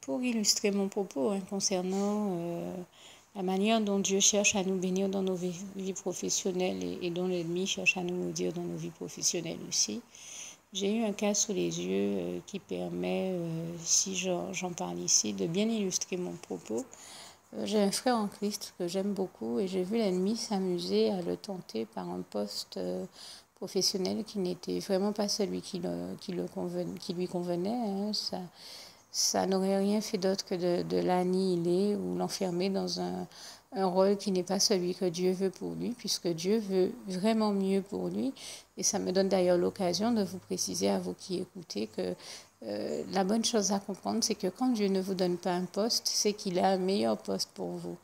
Pour illustrer mon propos concernant la manière dont Dieu cherche à nous bénir dans nos vies professionnelles et dont l'ennemi cherche à nous maudire dans nos vies professionnelles aussi, j'ai eu un cas sous les yeux qui permet, si j'en parle ici, de bien illustrer mon propos. J'ai un frère en Christ que j'aime beaucoup et j'ai vu l'ennemi s'amuser à le tenter par un poste professionnel qui n'était vraiment pas celui qui lui convenait. Ça n'aurait rien fait d'autre que de l'annihiler ou l'enfermer dans un rôle qui n'est pas celui que Dieu veut pour lui, puisque Dieu veut vraiment mieux pour lui. Et ça me donne d'ailleurs l'occasion de vous préciser à vous qui écoutez que la bonne chose à comprendre, c'est que quand Dieu ne vous donne pas un poste, c'est qu'il a un meilleur poste pour vous.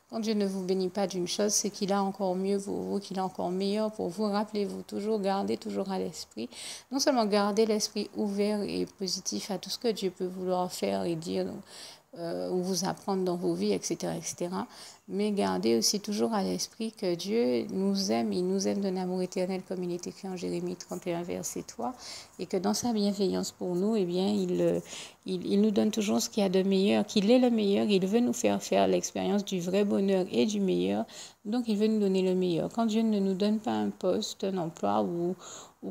Quand Dieu ne vous bénit pas d'une chose, c'est qu'il a encore mieux pour vous, qu'il a encore meilleur pour vous. Rappelez-vous, toujours gardez toujours à l'esprit. Non seulement garder l'esprit ouvert et positif à tout ce que Dieu peut vouloir faire et dire ou vous apprendre dans vos vies, etc., etc. Mais gardez aussi toujours à l'esprit que Dieu nous aime, il nous aime d'un amour éternel comme il est écrit en Jérémie 31, verset 3, et que dans sa bienveillance pour nous, eh bien, il nous donne toujours ce qu'il y a de meilleur, qu'il est le meilleur, il veut nous faire l'expérience du vrai bonheur et du meilleur, donc il veut nous donner le meilleur. Quand Dieu ne nous donne pas un poste, un emploi ou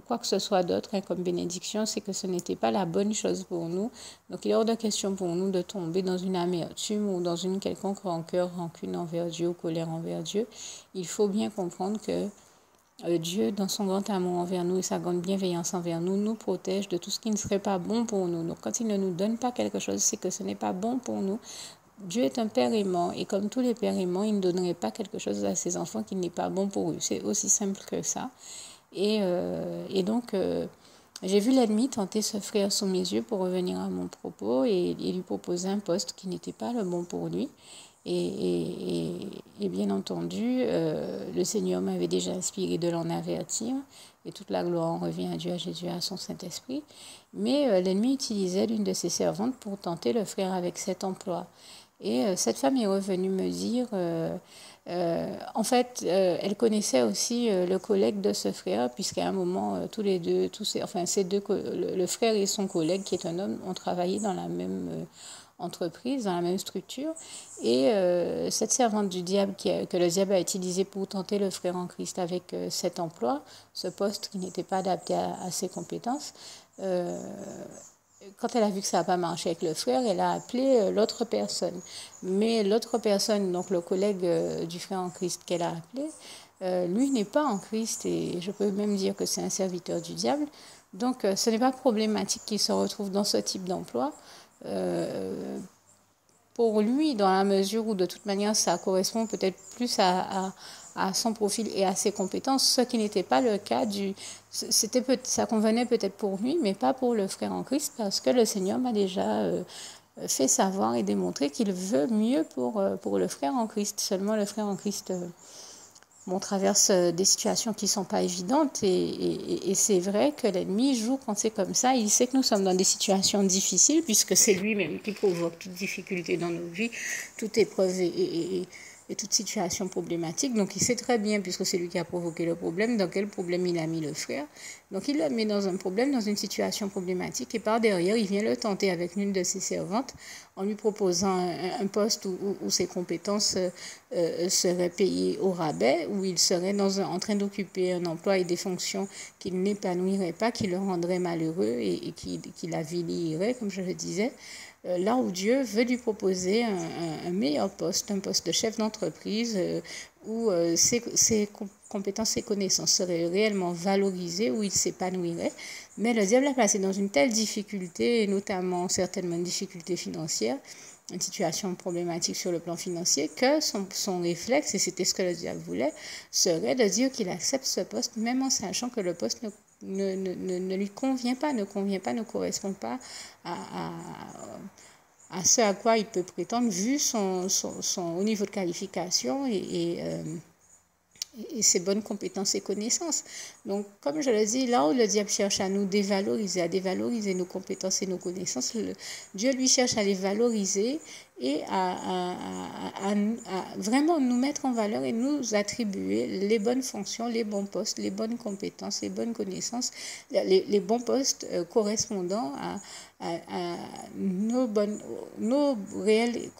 quoi que ce soit d'autre comme bénédiction, c'est que ce n'était pas la bonne chose pour nous. Donc il est hors de question pour nous de tomber dans une amertume ou dans une quelconque rancœur, rancune envers Dieu ou colère envers Dieu. Il faut bien comprendre que Dieu, dans son grand amour envers nous et sa grande bienveillance envers nous, nous protège de tout ce qui ne serait pas bon pour nous. Donc quand il ne nous donne pas quelque chose, c'est que ce n'est pas bon pour nous. Dieu est un père aimant et comme tous les pères aimants, il ne donnerait pas quelque chose à ses enfants qui n'est pas bon pour eux. C'est aussi simple que ça. Et donc, j'ai vu l'ennemi tenter ce frère sous mes yeux pour revenir à mon propos et lui proposer un poste qui n'était pas le bon pour lui. Et bien entendu, le Seigneur m'avait déjà inspiré de l'en avertir. Et toute la gloire en revient à Dieu, à Jésus, à son Saint-Esprit. Mais l'ennemi utilisait l'une de ses servantes pour tenter le frère avec cet emploi. Et cette femme est revenue me dire, en fait, elle connaissait aussi le collègue de ce frère, puisqu'à un moment, tous les deux, le frère et son collègue, qui est un homme, ont travaillé dans la même entreprise, dans la même structure. Et cette servante du diable que le diable a utilisée pour tenter le frère en Christ avec cet emploi, ce poste qui n'était pas adapté à ses compétences, quand elle a vu que ça n'a pas marché avec le frère, elle a appelé l'autre personne. Mais l'autre personne, donc le collègue du frère en Christ qu'elle a appelé, lui n'est pas en Christ et je peux même dire que c'est un serviteur du diable. Donc ce n'est pas problématique qu'il se retrouve dans ce type d'emploi. Pour lui, dans la mesure où de toute manière ça correspond peut-être plus à son profil et à ses compétences, ce qui n'était pas le cas ça convenait peut-être pour lui, mais pas pour le frère en Christ, parce que le Seigneur m'a déjà fait savoir et démontré qu'il veut mieux pour le frère en Christ. Seulement le frère en Christ traverse des situations qui ne sont pas évidentes et c'est vrai que l'ennemi joue quand c'est comme ça. Il sait que nous sommes dans des situations difficiles puisque c'est lui-même qui provoque toute difficulté dans nos vies, toute épreuve et toute situation problématique. Donc il sait très bien, puisque c'est lui qui a provoqué le problème, dans quel problème il a mis le frère. Donc il le met dans un problème, dans une situation problématique et par derrière, il vient le tenter avec l'une de ses servantes en lui proposant un poste où ses compétences seraient payées au rabais, où il serait en train d'occuper un emploi et des fonctions qu'il n'épanouirait pas, qui le rendraient malheureux et qui l'aviliraient, comme je le disais. Là où Dieu veut lui proposer un meilleur poste, un poste de chef d'entreprise où ses compétences, ses connaissances seraient réellement valorisées, où il s'épanouirait. Mais le diable l'a placé dans une telle difficulté, et notamment certainement une difficulté financière, une situation problématique sur le plan financier, que son réflexe, et c'était ce que le diable voulait, serait de dire qu'il accepte ce poste, même en sachant que le poste ne lui convient pas, ne correspond pas à ce à quoi il peut prétendre, vu son haut niveau de qualification et et ses bonnes compétences et connaissances. Donc, comme je le dis, là où le diable cherche à nous dévaloriser, à dévaloriser nos compétences et nos connaissances, Dieu lui cherche à les valoriser et à vraiment nous mettre en valeur et nous attribuer les bonnes fonctions, les bons postes, les bonnes compétences, les bonnes connaissances, les bons postes correspondant à nos réelles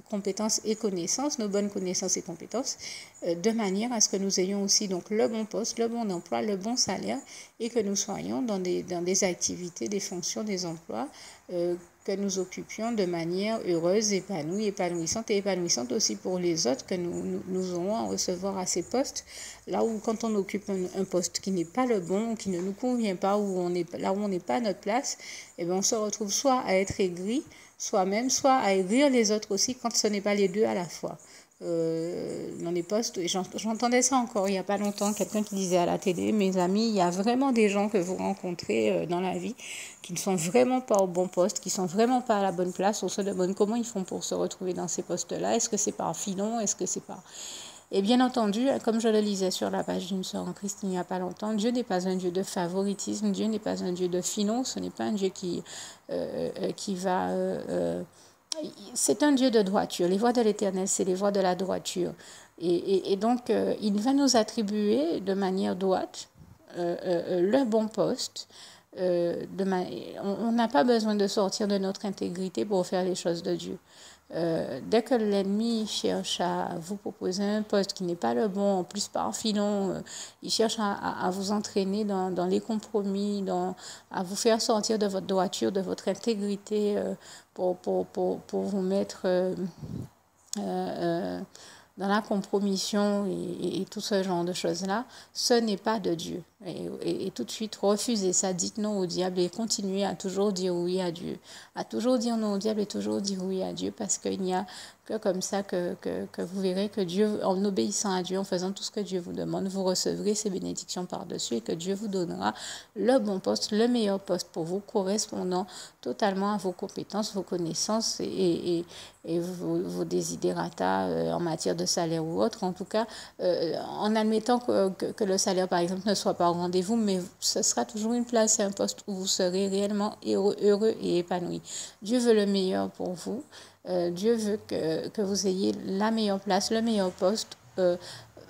compétences et connaissances, nos bonnes connaissances et compétences, de manière à ce que nous ayons aussi donc le bon poste, le bon emploi, le bon salaire et que nous soyons dans des activités, des fonctions, des emplois que nous occupions de manière heureuse, épanouie, épanouissante et épanouissante aussi pour les autres que nous aurons à recevoir à ces postes. Là où quand on occupe un poste qui n'est pas le bon, qui ne nous convient pas, là où on n'est pas à notre place, et bien on se retrouve soit à être aigri, soi-même, soit à aigrir les autres aussi quand ce n'est pas les deux à la fois. Dans les postes, j'entendais ça encore il n'y a pas longtemps, quelqu'un qui disait à la télé, mes amis, il y a vraiment des gens que vous rencontrez dans la vie qui ne sont vraiment pas au bon poste, qui ne sont vraiment pas à la bonne place. On se demande comment ils font pour se retrouver dans ces postes-là. Est-ce que c'est par filon? Est-ce que c'est par... Et bien entendu, comme je le lisais sur la page d'une sœur en Christ il n'y a pas longtemps, Dieu n'est pas un Dieu de favoritisme, Dieu n'est pas un Dieu de filon, ce n'est pas un Dieu qui va... c'est un Dieu de droiture. Les voies de l'Éternel, c'est les voies de la droiture. Et donc, il va nous attribuer de manière droite le bon poste. On n'a pas besoin de sortir de notre intégrité pour faire les choses de Dieu. Dès que l'ennemi cherche à vous proposer un poste qui n'est pas le bon, en plus par filon, il cherche à vous entraîner dans les compromis, à vous faire sortir de votre droiture, de votre intégrité pour vous mettre dans la compromission et tout ce genre de choses-là, ce n'est pas de Dieu. Et tout de suite, refusez ça, dites non au diable et continuez à toujours dire oui à Dieu. À toujours dire non au diable et toujours dire oui à Dieu, parce qu'il n'y a que comme ça que vous verrez que Dieu, en obéissant à Dieu, en faisant tout ce que Dieu vous demande, vous recevrez ses bénédictions par-dessus et que Dieu vous donnera le bon poste, le meilleur poste pour vous, correspondant totalement à vos compétences, vos connaissances et vos désidérata en matière de salaire ou autre. En tout cas, en admettant que le salaire, par exemple, ne soit pas au rendez-vous, mais ce sera toujours une place et un poste où vous serez réellement heureux et épanoui. Dieu veut le meilleur pour vous. Dieu veut que vous ayez la meilleure place, le meilleur poste,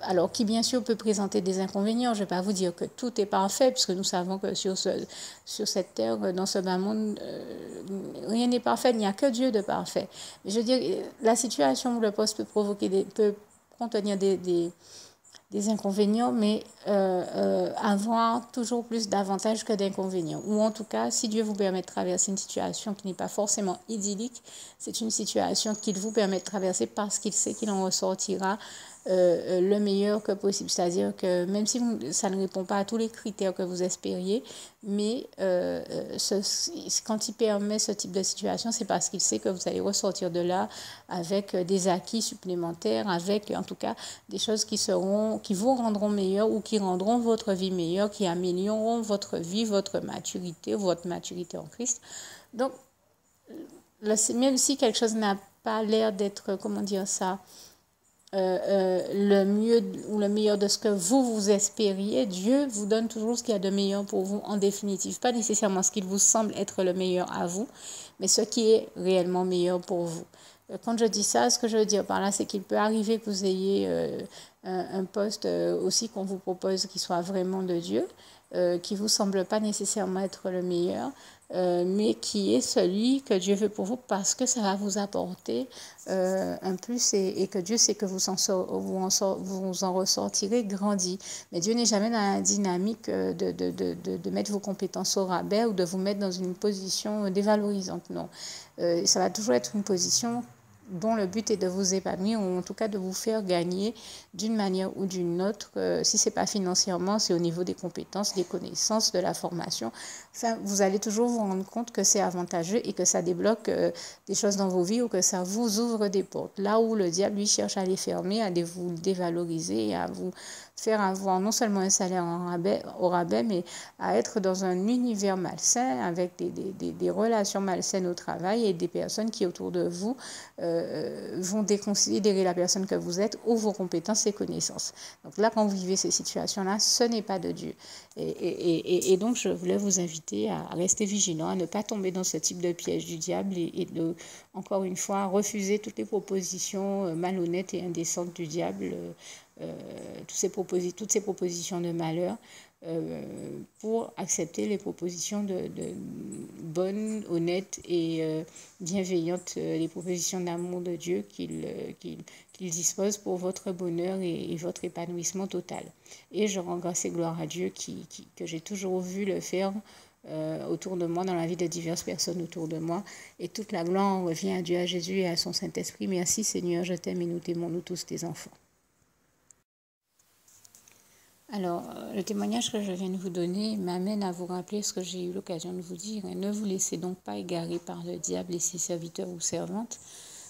alors qui bien sûr peut présenter des inconvénients. Je ne vais pas vous dire que tout est parfait, puisque nous savons que sur cette terre, dans ce bas monde, rien n'est parfait, il n'y a que Dieu de parfait. Mais je veux dire, la situation où le poste peut contenir des inconvénients, mais avoir toujours plus d'avantages que d'inconvénients. Ou en tout cas, si Dieu vous permet de traverser une situation qui n'est pas forcément idyllique, c'est une situation qu'il vous permet de traverser parce qu'il sait qu'il en ressortira le meilleur que possible. C'est-à-dire que même si ça ne répond pas à tous les critères que vous espériez, mais quand il permet ce type de situation, c'est parce qu'il sait que vous allez ressortir de là avec des acquis supplémentaires, avec en tout cas des choses qui vous rendront meilleur ou qui rendront votre vie meilleure, qui amélioreront votre vie, votre maturité en Christ. Donc, même si quelque chose n'a pas l'air d'être, comment dire ça, le mieux ou le meilleur de ce que vous espériez, Dieu vous donne toujours ce qu'il y a de meilleur pour vous en définitive. Pas nécessairement ce qu'il vous semble être le meilleur à vous, mais ce qui est réellement meilleur pour vous. Quand je dis ça, ce que je veux dire par là, c'est qu'il peut arriver que vous ayez un poste aussi qu'on vous propose qui soit vraiment de Dieu, qui ne vous semble pas nécessairement être le meilleur, mais qui est celui que Dieu veut pour vous parce que ça va vous apporter un plus et que Dieu sait que vous en ressortirez grandi. Mais Dieu n'est jamais dans la dynamique de mettre vos compétences au rabais ou de vous mettre dans une position dévalorisante. Non, ça va toujours être une position dont le but est de vous épanouir ou en tout cas de vous faire gagner d'une manière ou d'une autre. Si ce n'est pas financièrement, c'est au niveau des compétences, des connaissances, de la formation. Enfin, vous allez toujours vous rendre compte que c'est avantageux et que ça débloque des choses dans vos vies ou que ça vous ouvre des portes. Là où le diable, lui, cherche à les fermer, à vous dévaloriser, à vous faire avoir non seulement un salaire au rabais, mais à être dans un univers malsain avec des relations malsaines au travail et des personnes qui autour de vous vont déconsidérer la personne que vous êtes ou vos compétences et connaissances. Donc là, quand vous vivez ces situations-là, ce n'est pas de Dieu. Et donc, je voulais vous inviter à rester vigilant, à ne pas tomber dans ce type de piège du diable et de, encore une fois, refuser toutes les propositions malhonnêtes et indécentes du diable, toutes ces propositions de malheur. Pour accepter les propositions de bonnes, honnêtes et bienveillantes, les propositions d'amour de Dieu qu'il dispose pour votre bonheur et votre épanouissement total. Et je rends grâce et gloire à Dieu que j'ai toujours vu le faire autour de moi, dans la vie de diverses personnes autour de moi. Et toute la gloire revient à Dieu, à Jésus et à son Saint-Esprit. Merci Seigneur, je t'aime et nous t'aimons, nous tous tes enfants. Alors, le témoignage que je viens de vous donner m'amène à vous rappeler ce que j'ai eu l'occasion de vous dire. Ne vous laissez donc pas égarer par le diable et ses serviteurs ou servantes,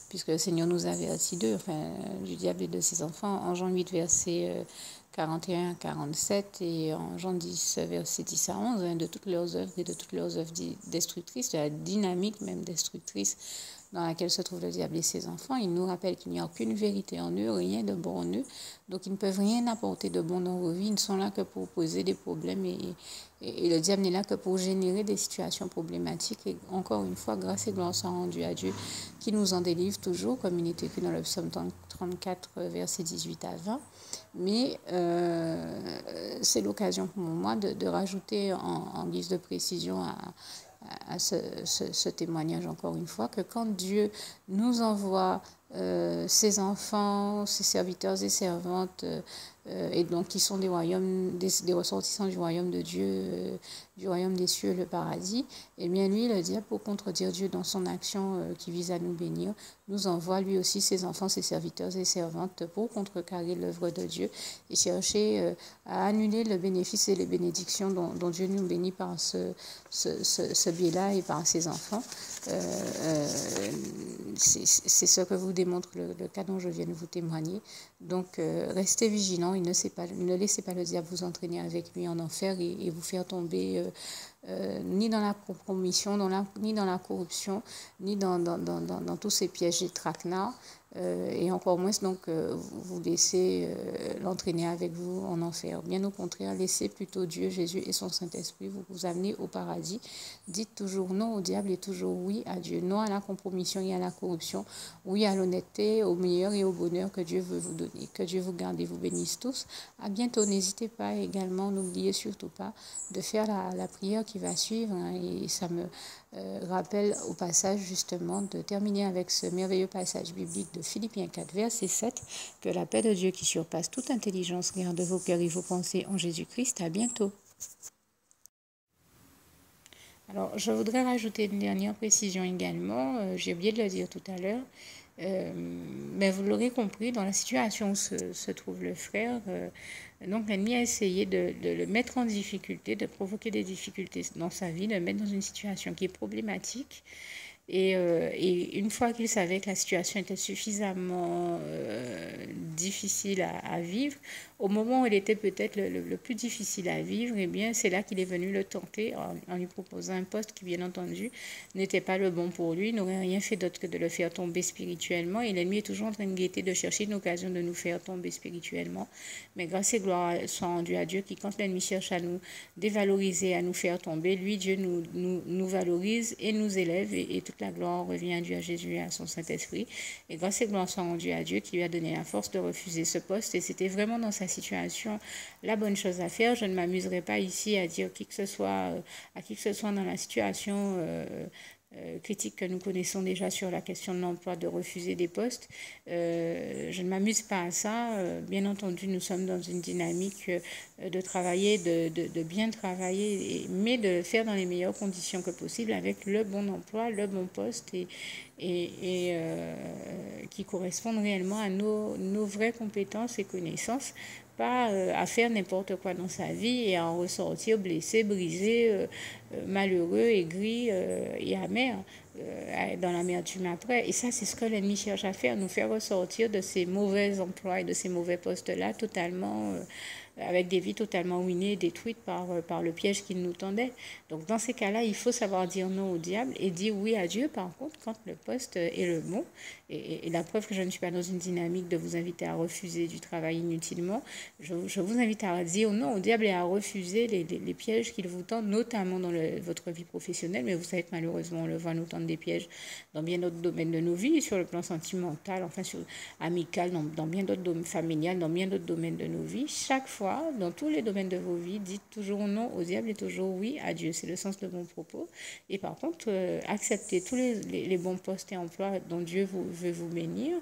puisque le Seigneur nous avertit d'eux, du diable et de ses enfants, en Jean 8, verset 41 à 47 et en Jean 10, verset 10 à 11, de toutes leurs œuvres et de toutes leurs œuvres destructrices, de la dynamique même destructrice dans laquelle se trouve le diable et ses enfants. Il nous rappelle qu'il n'y a aucune vérité en eux, rien de bon en eux. Donc, ils ne peuvent rien apporter de bon dans vos vies. Ils ne sont là que pour poser des problèmes et le diable n'est là que pour générer des situations problématiques. Et encore une fois, grâce et gloire sont rendues à Dieu qui nous en délivre toujours, comme il est écrit dans le psaume 34, versets 18 à 20. Mais c'est l'occasion pour moi de rajouter en guise de précision à ce témoignage, encore une fois, que quand Dieu nous envoie ses enfants, ses serviteurs et servantes, et donc qui sont des ressortissants du royaume de Dieu, du royaume des cieux, le paradis, et bien lui, le diable, pour contredire Dieu dans son action qui vise à nous bénir, nous envoie lui aussi ses enfants, ses serviteurs et servantes pour contrecarrer l'œuvre de Dieu et chercher à annuler le bénéfice et les bénédictions dont Dieu nous bénit par ce biais-là et par ses enfants. C'est ce que vous démontre le cas dont je viens de vous témoigner. Donc, restez vigilants et ne laissez pas le diable vous entraîner avec lui en enfer et vous faire tomber ni dans la compromission, ni dans la corruption, ni dans tous ces pièges et traquenards. Et encore moins donc vous laissez l'entraîner avec vous en enfer. Bien au contraire, laissez plutôt Dieu, Jésus et son Saint-Esprit vous amener au paradis. Dites toujours non au diable et toujours oui à Dieu. Non à la compromission et à la corruption. Oui à l'honnêteté, au meilleur et au bonheur que Dieu veut vous donner. Que Dieu vous garde et vous bénisse tous. À bientôt. N'hésitez pas également, n'oubliez surtout pas de faire la prière qui va suivre. Et ça me rappelle au passage justement de terminer avec ce merveilleux passage biblique de Philippiens 4, verset 7, que la paix de Dieu qui surpasse toute intelligence garde vos cœurs et vos pensées en Jésus-Christ. À bientôt. Alors, je voudrais rajouter une dernière précision également. J'ai oublié de le dire tout à l'heure. Mais vous l'aurez compris, dans la situation où se trouve le frère, donc l'ennemi a essayé de le mettre en difficulté, de provoquer des difficultés dans sa vie, de le mettre dans une situation qui est problématique. Et une fois qu'il savait que la situation était suffisamment difficile à vivre, au moment où elle était peut-être le plus difficile à vivre, eh bien, c'est là qu'il est venu le tenter en lui proposant un poste qui, bien entendu, n'était pas le bon pour lui, n'aurait rien fait d'autre que de le faire tomber spirituellement. Et l'ennemi est toujours en train de guetter, de chercher une occasion de nous faire tomber spirituellement. Mais grâce et gloire soient rendues à Dieu qui, quand l'ennemi cherche à nous dévaloriser, à nous faire tomber, lui, Dieu nous valorise et nous élève et toute la gloire revient à Dieu, à Jésus et à son Saint-Esprit. Et grâce et gloire soient rendues à Dieu qui lui a donné la force de refuser ce poste. Et c'était vraiment dans sa situation la bonne chose à faire. Je ne m'amuserai pas ici à dire à qui que ce soit dans la situation critique que nous connaissons déjà sur la question de l'emploi, de refuser des postes. Je ne m'amuse pas à ça. Bien entendu, nous sommes dans une dynamique de travailler, de bien travailler, mais de le faire dans les meilleures conditions que possible, avec le bon emploi, le bon poste et qui correspondent réellement à nos vraies compétences et connaissances, pas à faire n'importe quoi dans sa vie et à en ressortir blessé, brisé, malheureux, aigri et amer dans l'amertume après. Et ça, c'est ce que l'ennemi cherche à faire, nous faire ressortir de ces mauvais emplois et de ces mauvais postes-là totalement avec des vies totalement ruinées, détruites par le piège qu'il nous tendait. Donc dans ces cas-là, il faut savoir dire non au diable et dire oui à Dieu, par contre, quand le poste est le bon. Et la preuve que je ne suis pas dans une dynamique de vous inviter à refuser du travail inutilement, je vous invite à dire non au diable et à refuser les pièges qu'il vous tend, notamment dans votre vie professionnelle. Mais vous savez que malheureusement, on le voit nous tendre des pièges dans bien d'autres domaines de nos vies, sur le plan sentimental, enfin sur amical, dans bien d'autres domaines familiales, dans bien d'autres domaines de nos vies. Chaque fois, dans tous les domaines de vos vies, dites toujours non au diable et toujours oui à Dieu. C'est le sens de mon propos. Et par contre, acceptez tous les bons postes et emplois dont Dieu veut vous bénir.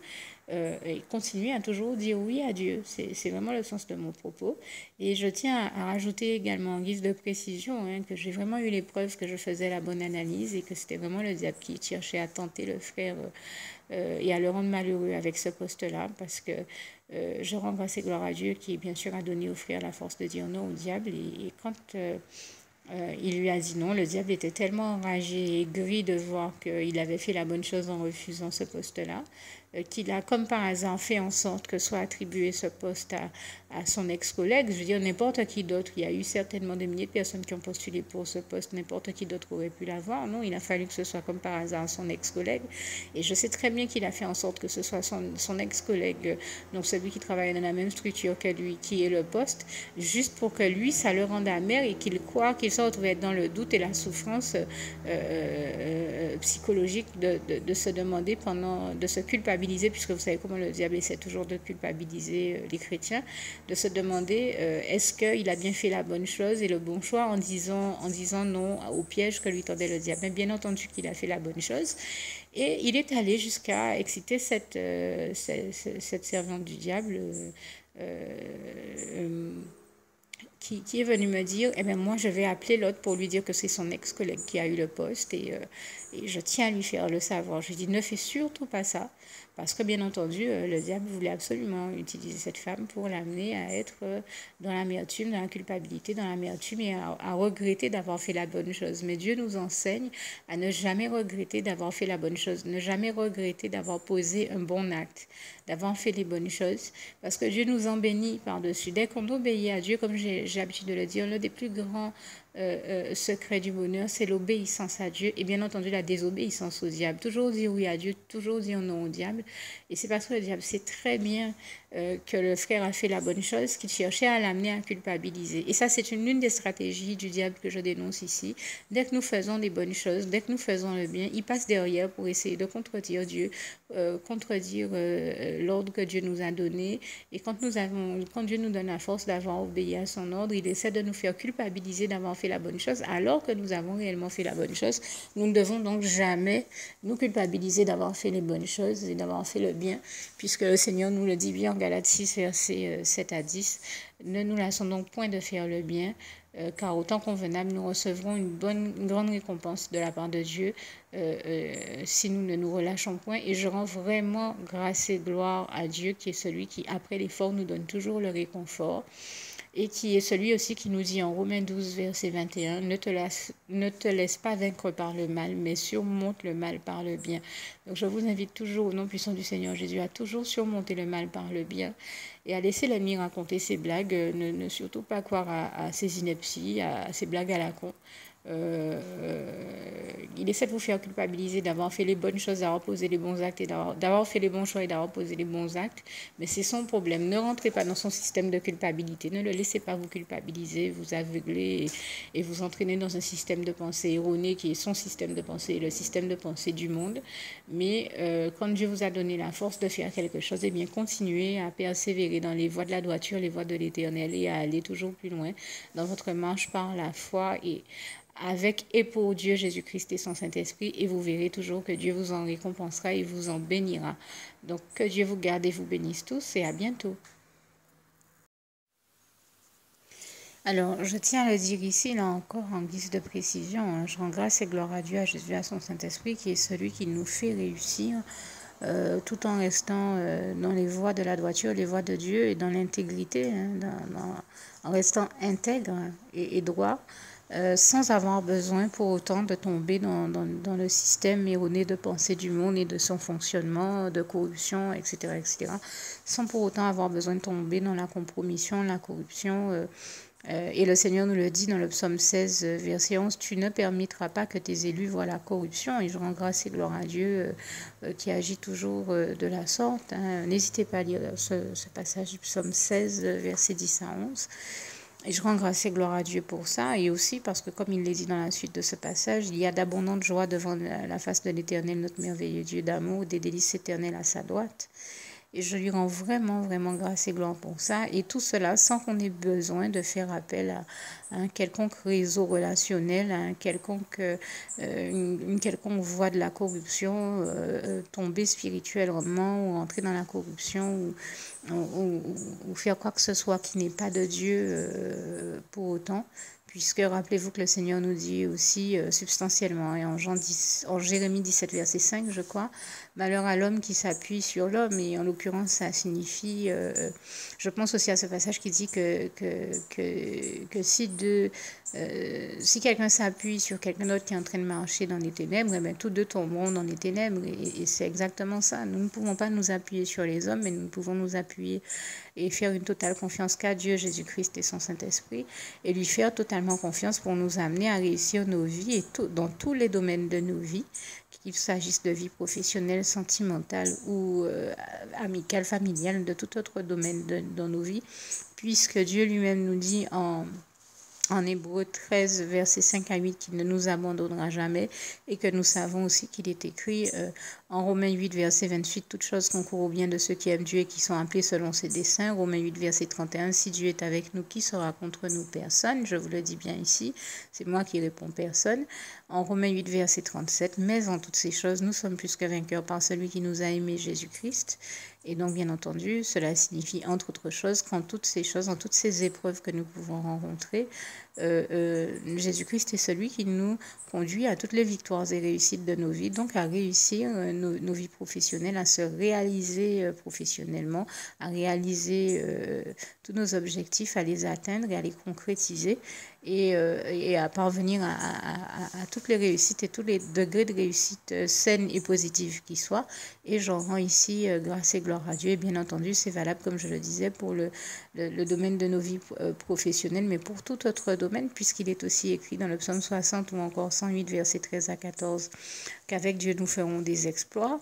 Et continuez à toujours dire oui à Dieu. C'est vraiment le sens de mon propos. Et je tiens à rajouter également en guise de précision que j'ai vraiment eu les preuves que je faisais la bonne analyse et que c'était vraiment le diable qui cherchait à tenter le frère et à le rendre malheureux avec ce poste-là, parce que je rends grâce et gloire à Dieu qui, bien sûr, a donné au frère la force de dire non au diable. Et quand il lui a dit non, le diable était tellement enragé et gris de voir qu'il avait fait la bonne chose en refusant ce poste-là, qu'il a, comme par hasard, fait en sorte que soit attribué ce poste à son ex-collègue. Je veux dire, n'importe qui d'autre. Il y a eu certainement des milliers de personnes qui ont postulé pour ce poste. N'importe qui d'autre aurait pu l'avoir. Non, il a fallu que ce soit, comme par hasard, son ex-collègue. Et je sais très bien qu'il a fait en sorte que ce soit son ex-collègue, donc celui qui travaille dans la même structure que lui, qui est le poste, juste pour que lui, ça le rende amer et qu'il croit qu'il se retrouve être dans le doute et la souffrance psychologique de se demander de se culpabiliser, puisque vous savez comment le diable essaie toujours de culpabiliser les chrétiens, de se demander est-ce qu'il a bien fait la bonne chose et le bon choix en disant non au piège que lui tendait le diable. Mais bien entendu qu'il a fait la bonne chose. Et il est allé jusqu'à exciter cette servante du diable qui est venue me dire, eh bien moi je vais appeler l'autre pour lui dire que c'est son ex-collègue qui a eu le poste et je tiens à lui faire le savoir. Je lui dis, ne fais surtout pas ça, parce que bien entendu, le diable voulait absolument utiliser cette femme pour l'amener à être dans l'amertume, dans la culpabilité, dans l'amertume et à regretter d'avoir fait la bonne chose. Mais Dieu nous enseigne à ne jamais regretter d'avoir fait la bonne chose, ne jamais regretter d'avoir posé un bon acte, d'avoir fait les bonnes choses, parce que Dieu nous en bénit par-dessus. Dès qu'on obéit à Dieu, comme j'ai l'habitude de le dire, l'un des plus grands secrets du bonheur, c'est l'obéissance à Dieu et bien entendu la désobéissance au diable. Toujours dire oui à Dieu, toujours dire non au diable. Et c'est parce que le diable sait très bien que le frère a fait la bonne chose qu'il cherchait à l'amener à culpabiliser. Et ça, c'est l'une des stratégies du diable que je dénonce ici. Dès que nous faisons des bonnes choses, dès que nous faisons le bien, il passe derrière pour essayer de contredire Dieu, contredire l'ordre que Dieu nous a donné. Et quand Dieu nous donne la force d'avoir obéi à son ordre, il essaie de nous faire culpabiliser d'avoir fait la bonne chose, alors que nous avons réellement fait la bonne chose. Nous ne devons donc jamais nous culpabiliser d'avoir fait les bonnes choses et d'avoir fait le bien, puisque le Seigneur nous le dit bien en Galates 6, versets 7 à 10. Ne nous lassons donc point de faire le bien, car au temps convenable, nous recevrons une grande récompense de la part de Dieu si nous ne nous relâchons point. Et je rends vraiment grâce et gloire à Dieu, qui est celui qui, après l'effort, nous donne toujours le réconfort. Et qui est celui aussi qui nous dit en Romains 12, verset 21, ne te laisse pas vaincre par le mal, mais surmonte le mal par le bien. Donc je vous invite toujours au nom puissant du Seigneur Jésus à toujours surmonter le mal par le bien et à laisser l'ennemi raconter ses blagues, ne surtout pas croire à ses inepties, à ses blagues à la con. Il essaie de vous faire culpabiliser d'avoir fait les bonnes choses, d'avoir posé les bons actes et d'avoir fait les bons choix et d'avoir posé les bons actes, mais c'est son problème. Ne rentrez pas dans son système de culpabilité, ne le laissez pas vous culpabiliser, vous aveugler et vous entraîner dans un système de pensée erroné qui est son système de pensée, le système de pensée du monde. Mais quand Dieu vous a donné la force de faire quelque chose, eh bien continuez à persévérer dans les voies de la droiture, les voies de l'Éternel et à aller toujours plus loin dans votre marche par la foi et avec et pour Dieu Jésus-Christ et son Saint-Esprit, et vous verrez toujours que Dieu vous en récompensera et vous en bénira. Donc que Dieu vous garde et vous bénisse tous et à bientôt. Alors, je tiens à le dire ici, là encore, en guise de précision, je rends grâce et gloire à Dieu, à Jésus, à son Saint-Esprit, qui est celui qui nous fait réussir tout en restant dans les voies de la droiture, les voies de Dieu et dans l'intégrité, en restant intègre et droit. sans avoir besoin pour autant de tomber dans le système erroné de pensée du monde et de son fonctionnement, de corruption, etc., etc., sans pour autant avoir besoin de tomber dans la compromission, la corruption. Et le Seigneur nous le dit dans le psaume 16, verset 11, « Tu ne permettras pas que tes élus voient la corruption. » Et je rends grâce et gloire à Dieu qui agit toujours de la sorte. N'hésitez pas à lire ce passage du psaume 16, verset 10 à 11. Et je rends grâce et gloire à Dieu pour ça, et aussi parce que, comme il l'a dit dans la suite de ce passage, il y a d'abondantes joies devant la face de l'Éternel, notre merveilleux Dieu d'amour, des délices éternelles à sa droite. Et je lui rends vraiment, vraiment grâce et gloire pour ça. Et tout cela sans qu'on ait besoin de faire appel à un quelconque réseau relationnel, à une quelconque voie de la corruption, tomber spirituellement ou entrer dans la corruption ou faire quoi que ce soit qui n'est pas de Dieu pour autant. Puisque rappelez-vous que le Seigneur nous dit aussi substantiellement, et en Jérémie 17, verset 5, je crois, « Malheur à l'homme qui s'appuie sur l'homme ». Et en l'occurrence, ça signifie, je pense aussi à ce passage qui dit que si quelqu'un s'appuie sur quelqu'un d'autre qui est en train de marcher dans les ténèbres, eh bien, tous deux tomberont dans les ténèbres. Et c'est exactement ça. Nous ne pouvons pas nous appuyer sur les hommes, mais nous pouvons nous appuyer et faire une totale confiance qu'à Dieu, Jésus-Christ et son Saint-Esprit, et lui faire totalement confiance pour nous amener à réussir nos vies et dans tous les domaines de nos vies, qu'il s'agisse de vie professionnelle, sentimentale ou amicale, familiale, de tout autre domaine dans nos vies, puisque Dieu lui-même nous dit en Hébreux 13, versets 5 à 8, qu'il ne nous abandonnera jamais, et que nous savons aussi qu'il est écrit en Romains 8, verset 28, « Toutes choses concourent au bien de ceux qui aiment Dieu et qui sont appelés selon ses desseins. » Romains 8, verset 31, « Si Dieu est avec nous, qui sera contre nous? Personne. » Je vous le dis bien ici, c'est moi qui réponds personne. En Romains 8, verset 37, « Mais en toutes ces choses, nous sommes plus que vainqueurs par celui qui nous a aimés, Jésus-Christ. » Et donc, bien entendu, cela signifie, entre autres choses, qu'en toutes ces choses, en toutes ces épreuves que nous pouvons rencontrer, Jésus-Christ est celui qui nous conduit à toutes les victoires et réussites de nos vies, donc à réussir nos vies professionnelles, à se réaliser professionnellement, à réaliser tous nos objectifs, à les atteindre et à les concrétiser et à parvenir à toutes les réussites et tous les degrés de réussite saines et positives qui soient. Et j'en rends ici grâce et gloire à Dieu. Et bien entendu, c'est valable, comme je le disais, pour le domaine de nos vies professionnelles, mais pour tout autre domaine, puisqu'il est aussi écrit dans le psaume 60 ou encore 108, versets 13 à 14, qu'avec Dieu nous ferons des exploits.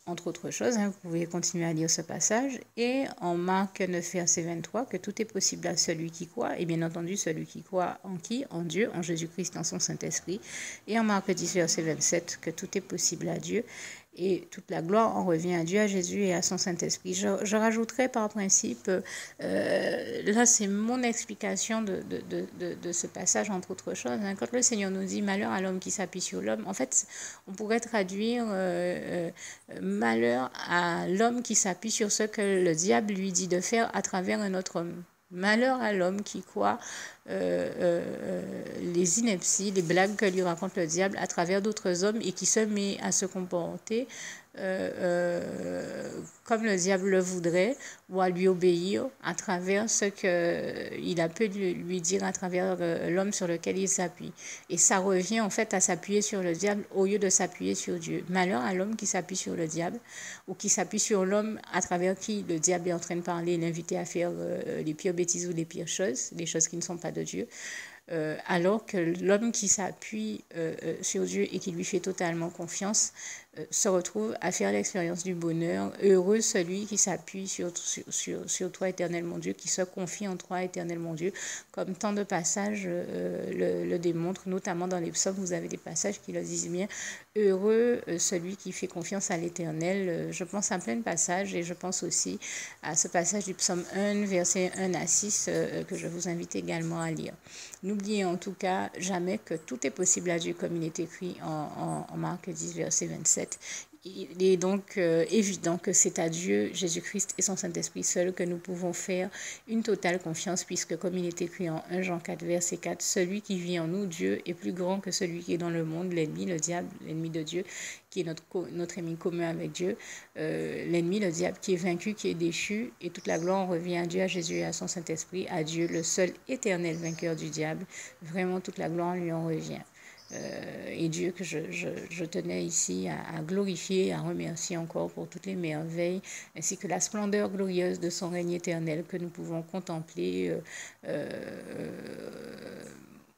Entre autres choses, vous pouvez continuer à lire ce passage. Et en Marc 9, verset 23, que tout est possible à celui qui croit. Et bien entendu, celui qui croit en qui? En Dieu, en Jésus-Christ, en son Saint-Esprit. Et en Marc 10, verset 27, que tout est possible à Dieu. Et toute la gloire en revient à Dieu, à Jésus et à son Saint-Esprit. Je rajouterai par principe, là c'est mon explication de ce passage, entre autres choses. Quand le Seigneur nous dit « malheur à l'homme qui s'appuie sur l'homme », en fait, on pourrait traduire « malheur à l'homme qui s'appuie sur ce que le diable lui dit de faire à travers un autre homme ». Malheur à l'homme qui croit les inepties, les blagues que lui raconte le diable à travers d'autres hommes et qui se met à se comporter comme le diable le voudrait ou à lui obéir à travers ce qu'il a pu lui dire à travers l'homme sur lequel il s'appuie. Et ça revient en fait à s'appuyer sur le diable au lieu de s'appuyer sur Dieu. Malheur à l'homme qui s'appuie sur le diable ou qui s'appuie sur l'homme à travers qui le diable est en train de parler et l'inviter à faire les pires bêtises ou les pires choses, les choses qui ne sont pas de Dieu. Alors que l'homme qui s'appuie sur Dieu et qui lui fait totalement confiance se retrouve à faire l'expérience du bonheur. Heureux celui qui s'appuie sur toi, éternel mon Dieu, qui se confie en toi, éternel mon Dieu, comme tant de passages le démontrent, notamment dans les psaumes, vous avez des passages qui le disent bien. Heureux celui qui fait confiance à l'Éternel. Je pense à plein de passages et je pense aussi à ce passage du psaume 1, versets 1 à 6, que je vous invite également à lire. N'oubliez en tout cas jamais que tout est possible à Dieu, comme il est écrit en Marc 10, verset 27. fait, il est donc évident que c'est à Dieu, Jésus-Christ et son Saint-Esprit seul que nous pouvons faire une totale confiance, puisque comme il est écrit en 1 Jean 4, verset 4, celui qui vit en nous, Dieu, est plus grand que celui qui est dans le monde, l'ennemi, le diable, l'ennemi de Dieu, qui est notre ennemi commun avec Dieu, l'ennemi, le diable, qui est vaincu, qui est déchu, et toute la gloire revient à Dieu, à Jésus et à son Saint-Esprit, à Dieu, le seul éternel vainqueur du diable. Vraiment, toute la gloire lui en revient. Et Dieu que je tenais ici à glorifier, à remercier encore pour toutes les merveilles, ainsi que la splendeur glorieuse de son règne éternel que nous pouvons contempler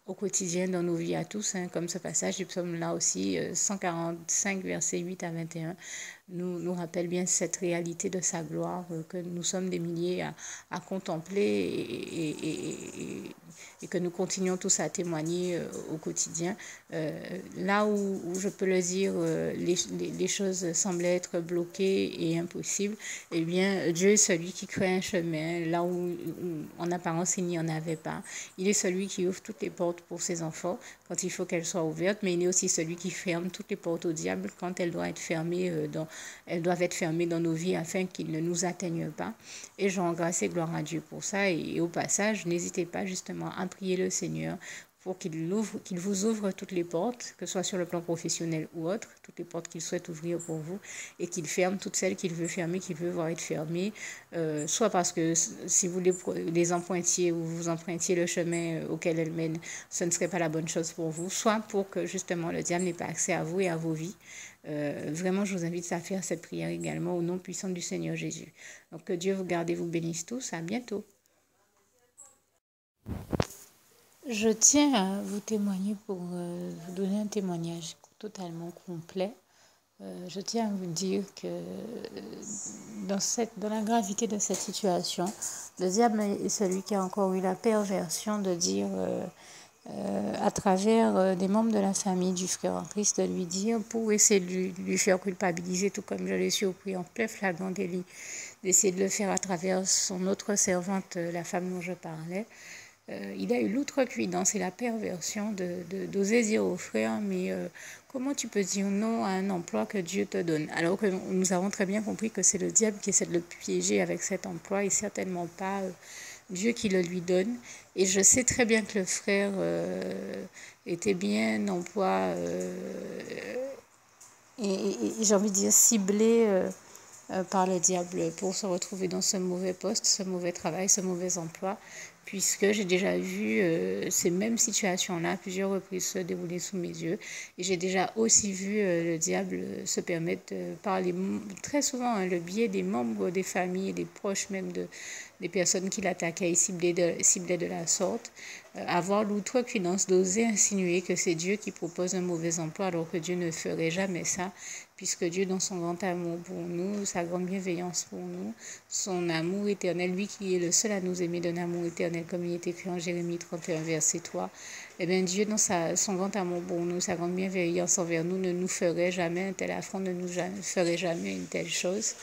au quotidien dans nos vies à tous, comme ce passage du psaume là aussi, 145, versets 8 à 21, nous rappelle bien cette réalité de sa gloire que nous sommes des milliers à contempler et que nous continuons tous à témoigner au quotidien. Là où je peux le dire, les choses semblent être bloquées et impossibles, eh bien, Dieu est celui qui crée un chemin là où en apparence il n'y en avait pas. Il est celui qui ouvre toutes les portes pour ses enfants quand il faut qu'elles soient ouvertes, mais il est aussi celui qui ferme toutes les portes au diable quand elles doivent être fermées dans nos vies afin qu'ils ne nous atteignent pas. Et je rends grâce et gloire à Dieu pour ça. Et au passage, n'hésitez pas justement à prier le Seigneur pour qu'il vous ouvre toutes les portes, que ce soit sur le plan professionnel ou autre, toutes les portes qu'il souhaite ouvrir pour vous, et qu'il ferme toutes celles qu'il veut fermer, qu'il veut voir être fermées, soit parce que si vous les empruntiez ou vous empruntiez le chemin auquel elles mènent, ce ne serait pas la bonne chose pour vous, soit pour que justement le diable n'ait pas accès à vous et à vos vies. Vraiment, je vous invite à faire cette prière également au nom puissant du Seigneur Jésus. Donc, que Dieu vous garde et vous bénisse tous. À bientôt. Je tiens à vous témoigner pour vous donner un témoignage totalement complet. Je tiens à vous dire que dans la gravité de cette situation, le diable est celui qui a encore eu la perversion de dire à travers des membres de la famille du frère en Christ, de lui dire, pour essayer de lui faire culpabiliser, tout comme je l'ai surpris en plein flagrant délit, d'essayer de le faire à travers son autre servante, la femme dont je parlais. Il a eu l'outrecuidance et la perversion d'oser dire au frère, mais comment tu peux dire non à un emploi que Dieu te donne? Alors que nous avons très bien compris que c'est le diable qui essaie de le piéger avec cet emploi et certainement pas Dieu qui le lui donne. Et je sais très bien que le frère était bien en emploi et j'ai envie de dire ciblé par le diable pour se retrouver dans ce mauvais poste, ce mauvais travail, ce mauvais emploi, puisque j'ai déjà vu ces mêmes situations-là à plusieurs reprises se dérouler sous mes yeux. Et j'ai déjà aussi vu le diable se permettre par très souvent le biais des membres des familles et des proches même des personnes qui l'attaquaient et ciblaient de la sorte, avoir l'outrecuidance d'oser insinuer que c'est Dieu qui propose un mauvais emploi alors que Dieu ne ferait jamais ça, puisque Dieu, dans son grand amour pour nous, sa grande bienveillance pour nous, son amour éternel, lui qui est le seul à nous aimer d'un amour éternel, comme il est écrit en Jérémie 31, verset 3, eh bien Dieu, dans son grand amour pour nous, sa grande bienveillance envers nous, ne nous ferait jamais un tel affront, ne nous ferait jamais une telle chose,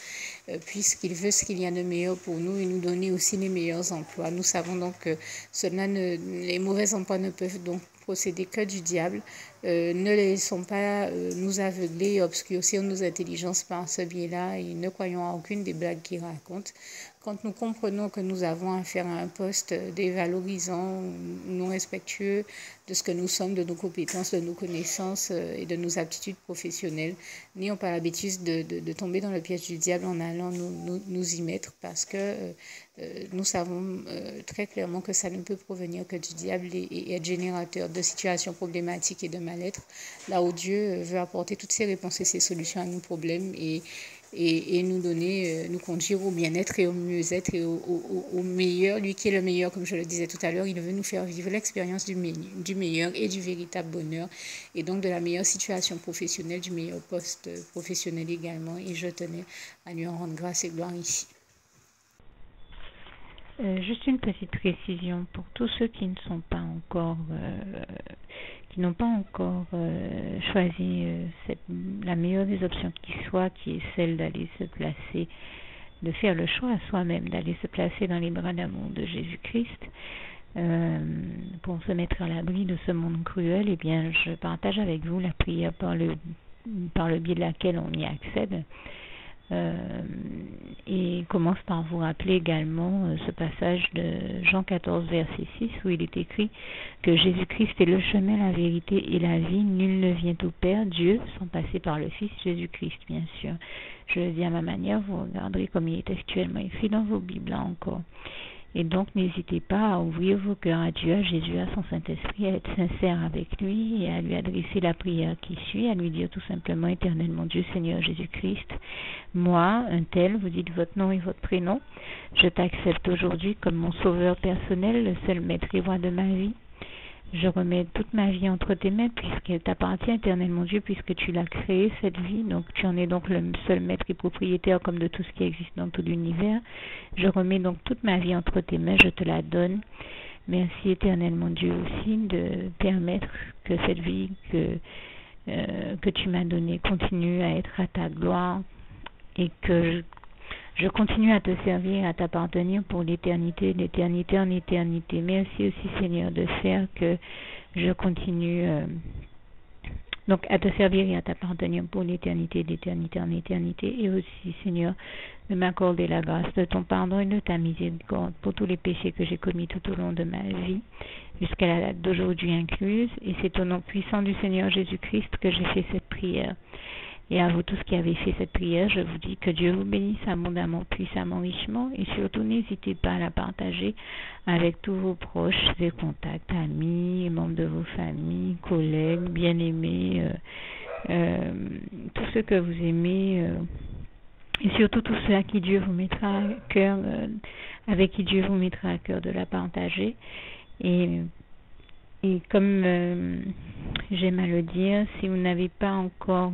puisqu'il veut ce qu'il y a de meilleur pour nous et nous donner aussi les meilleurs emplois. Nous savons donc que les mauvais emplois ne peuvent donc procéder que du diable. Ne laissons pas nous aveugler et obscurcir nos intelligences par ce biais-là et ne croyons à aucune des blagues qu'il raconte. Quand nous comprenons que nous avons affaire à un poste dévalorisant, non respectueux de ce que nous sommes, de nos compétences, de nos connaissances et de nos aptitudes professionnelles, n'ayons pas l'habitude de tomber dans le piège du diable en allant nous y mettre, parce que nous savons très clairement que ça ne peut provenir que du diable et être générateur de situations problématiques et de mal-être, là où Dieu veut apporter toutes ses réponses et ses solutions à nos problèmes et nous donner, nous conduire au bien-être et au mieux-être et au meilleur. Lui qui est le meilleur, comme je le disais tout à l'heure, il veut nous faire vivre l'expérience du meilleur et du véritable bonheur, et donc de la meilleure situation professionnelle, du meilleur poste professionnel également. Et je tenais à lui en rendre grâce et gloire ici. Juste une petite précision pour tous ceux qui ne sont pas encore qui n'ont pas encore choisi la meilleure des options qui soit, qui est celle d'aller se placer, de faire le choix à soi-même, d'aller se placer dans les bras d'amour de Jésus-Christ pour se mettre à l'abri de ce monde cruel. Eh bien, je partage avec vous la prière par le par le biais de laquelle on y accède. Et commence par vous rappeler également ce passage de Jean 14, verset 6, où il est écrit que Jésus-Christ est le chemin, la vérité et la vie. Nul ne vient au Père, Dieu, sans passer par le Fils Jésus-Christ, bien sûr. Je le dis à ma manière, vous regarderez comme il est actuellement écrit dans vos Bibles là encore. Et donc, n'hésitez pas à ouvrir vos cœurs à Dieu, à Jésus, à son Saint-Esprit, à être sincère avec lui et à lui adresser la prière qui suit, à lui dire tout simplement, Éternel mon Dieu, Seigneur Jésus-Christ, moi, un tel, vous dites votre nom et votre prénom, je t'accepte aujourd'hui comme mon sauveur personnel, le seul maître et roi de ma vie. Je remets toute ma vie entre tes mains puisqu'elle t'appartient, Éternel mon Dieu, puisque tu l'as créée, cette vie. Donc tu en es donc le seul maître et propriétaire comme de tout ce qui existe dans tout l'univers. Je remets donc toute ma vie entre tes mains, je te la donne. Merci, Éternel mon Dieu, aussi de permettre que cette vie que tu m'as donnée continue à être à ta gloire et que je continue à te servir, à t'appartenir pour l'éternité, d'éternité en éternité. Merci aussi, Seigneur, de faire que je continue donc à te servir et à t'appartenir pour l'éternité, d'éternité en éternité. Et aussi, Seigneur, de m'accorder la grâce de ton pardon et de ta miséricorde pour tous les péchés que j'ai commis tout au long de ma vie, jusqu'à la date d'aujourd'hui incluse. Et c'est au nom puissant du Seigneur Jésus-Christ que j'ai fait cette prière. Et à vous tous qui avez fait cette prière, je vous dis que Dieu vous bénisse abondamment, puissamment, richement. Et surtout, n'hésitez pas à la partager avec tous vos proches et contacts, amis, membres de vos familles, collègues, bien-aimés, tous ceux que vous aimez, et surtout tous ceux à qui Dieu vous mettra à cœur, avec qui Dieu vous mettra à cœur de la partager. Et comme j'aime à le dire, si vous n'avez pas encore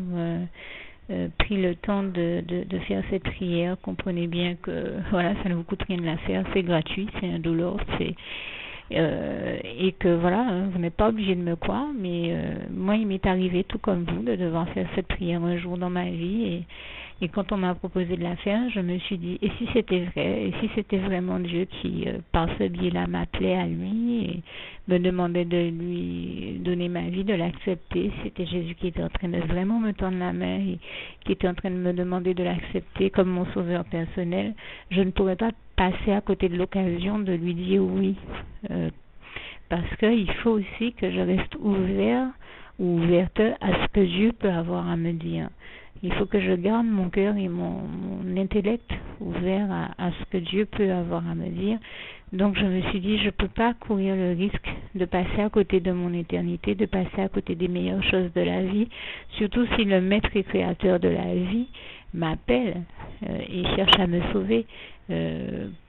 pris le temps de faire cette prière, comprenez bien que voilà, ça ne vous coûte rien de la faire, c'est gratuit, c'est indolore, et que voilà, vous n'êtes pas obligé de me croire, mais moi il m'est arrivé tout comme vous de devoir faire cette prière un jour dans ma vie, et quand on m'a proposé de la faire, je me suis dit, et si c'était vrai, et si c'était vraiment Dieu qui, par ce biais-là, m'appelait à lui et me demandait de lui donner ma vie, de l'accepter, c'était Jésus qui était en train de vraiment me tendre la main et qui était en train de me demander de l'accepter comme mon sauveur personnel, je ne pourrais pas passer à côté de l'occasion de lui dire oui, parce qu'il faut aussi que je reste ouvert ou ouverte à ce que Dieu peut avoir à me dire. Il faut que je garde mon cœur et mon intellect ouverts à ce que Dieu peut avoir à me dire. Donc je me suis dit, je ne peux pas courir le risque de passer à côté de mon éternité, de passer à côté des meilleures choses de la vie, surtout si le maître et créateur de la vie m'appelle et cherche à me sauver.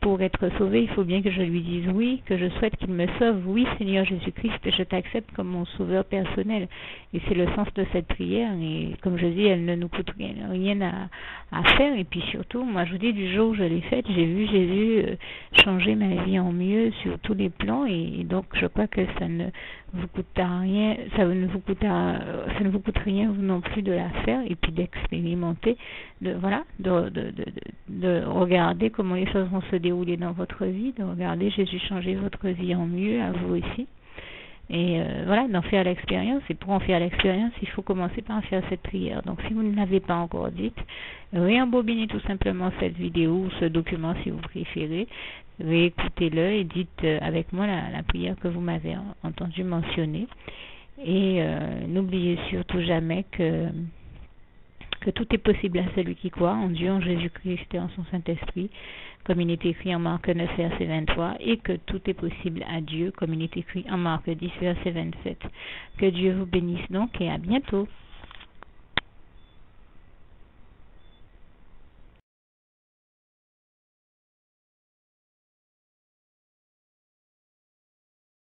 Pour être sauvé, il faut bien que je lui dise oui, que je souhaite qu'il me sauve. Oui, Seigneur Jésus-Christ, je t'accepte comme mon sauveur personnel. Et c'est le sens de cette prière. Et comme je dis, elle ne nous coûte rien à faire. Et puis surtout, moi je vous dis, du jour où je l'ai faite, j'ai vu Jésus changer ma vie en mieux sur tous les plans. Et donc je crois que ça ne vous coûtera rien, ça ne vous coûte rien vous non plus de la faire et puis d'expérimenter, de regarder comment les choses vont se dérouler dans votre vie, de regarder Jésus changer votre vie en mieux, à vous aussi. Et d'en faire l'expérience. Et pour en faire l'expérience, il faut commencer par faire cette prière. Donc si vous ne l'avez pas encore dite, réembobinez tout simplement cette vidéo ou ce document si vous préférez. Réécoutez-le et dites avec moi la prière que vous m'avez entendu mentionner. Et n'oubliez surtout jamais que tout est possible à celui qui croit en Dieu, en Jésus-Christ et en son Saint-Esprit, comme il est écrit en Marc 9, verset 23, et que tout est possible à Dieu, comme il est écrit en Marc 10, verset 27. Que Dieu vous bénisse donc et à bientôt.